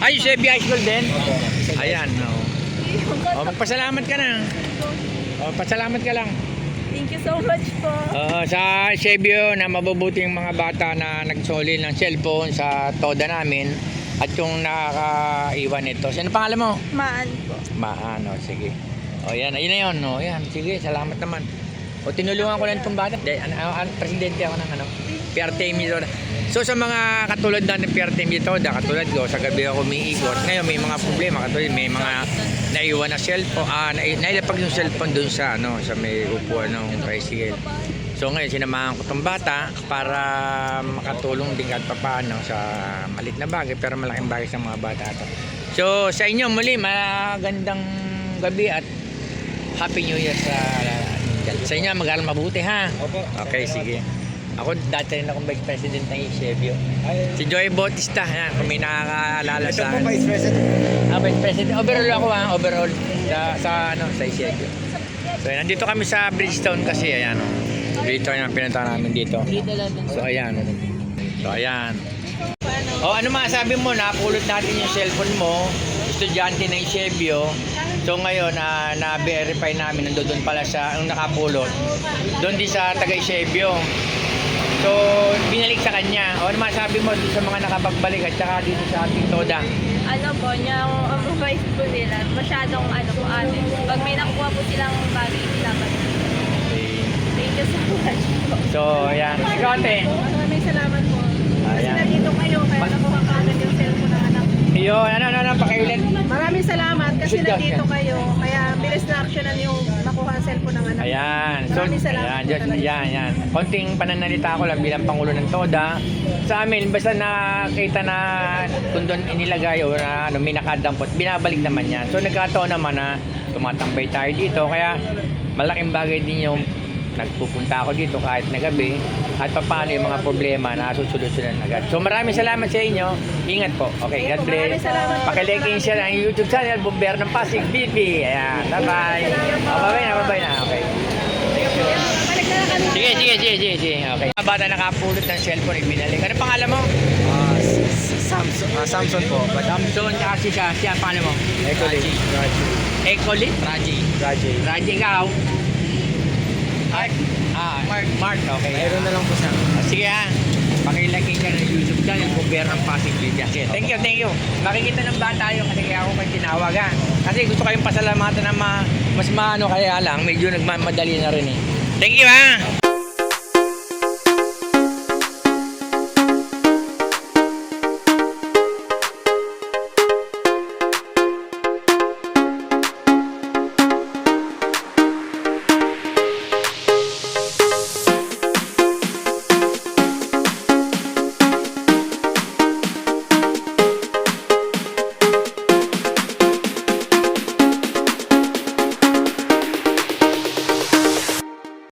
Ay, Chevy High School din? Ayan, no. Oh, magpasalamat ka na. Oh, pasalamat ka lang. Thank you so much po. Sa Chevy na mabubuting mga bata na nagsoli ng cellphone sa toda namin at yung nakakaiwan nito. Sino pangalan mo? Maan po. Maan, oh, sige. O yan, ayun na yun. O yan, sige, salamat naman. O tinulungan ko lang itong bata. Presidente ako ng PRTM dito. So sa mga katulad natin PRTM dito, katulad ko, sa gabi ako umiikot. Ngayon may mga problema, katulad may mga naiwan na cellphone, nailapag yung cellphone dun sa, sa may upuan ng tricycle. So ngayon sinamahan ko itong bata para makatulong din kahit papaano sa malit na bagay pero malaking bagay sa mga bata ito. So sa inyo muli, magandang gabi at Happy New Year sa inyo. Mag-aaral mabuti ha. Okay, sige. Ako dati rin akong Vice President ng Chevy. Si Joy Bautista, yan, kung may nakakaalala sa akin. Vice President? Vice President. Overall ako overall sa Chevy. So nandito kami sa Bridgestone kasi, ayan. Dito yung pinunta namin dito. So ayan. Ano masabi mo, napulot natin yung cellphone mo, estudyante ng Chevy. So ngayon, na-verify namin, nandoon pala siya, ang nakapulot, doon din sa taga-Chevy. So, binalik sa kanya. Ano masabi mo sa mga nakapagbalik at saka dito sa ating toda? Ano po, yung advice po nila, masyadong ate. Pag may nakuha po silang bagay, dapat. Thank you so much po. So, ayan. Ikaw ate. Maraming salamat po. Kasi Ayan. nandito kayo, kaya nakuha ka agad yung cellphone ng anak. Yun, pakiulit. Maraming salamat kasi Good job, nandito yan. kayo. Kaya bilis na actionan yung nakuha ang cellphone ng anak. Ayan. So, Maraming salamat ayan, po talaga. yan. Konting pananalita ko lang bilang Pangulo ng Toda. Sa amin, basta nakita na kung doon inilagay o na may nakadampot, binabalik naman yan. So, nagkataon naman na tumatambay tayo dito. Kaya, malaking bagay din yung nagpupunta ako dito kahit na gabi at paano yung mga problema na susolusyonan agad. So maraming salamat sa inyo. Ingat po. Okay, God bless. Pakilike and share ang YouTube channel, Bomber ng Pasig BP. Ayan, bye-bye. Bye-bye na. Okay. Sige. Okay. Mga bata nakapulot ng cellphone, ibinalik. Ano pangalan mo? Samson po. Samson, kasi siya pangalan mo? Ecolit? Raji, ikaw? Mark, okay. Mayroon na lang po siya. Sige ha. Pakilagay ka ng YouTube channel, Bomber ng Pasig Video. Thank you. Makikita ng bata yun kasi kaya ako kayo tinawag ha. Kasi gusto kayong pasalamatan na mas maano kaya lang, medyo nagmamadali na rin eh. Thank you ha.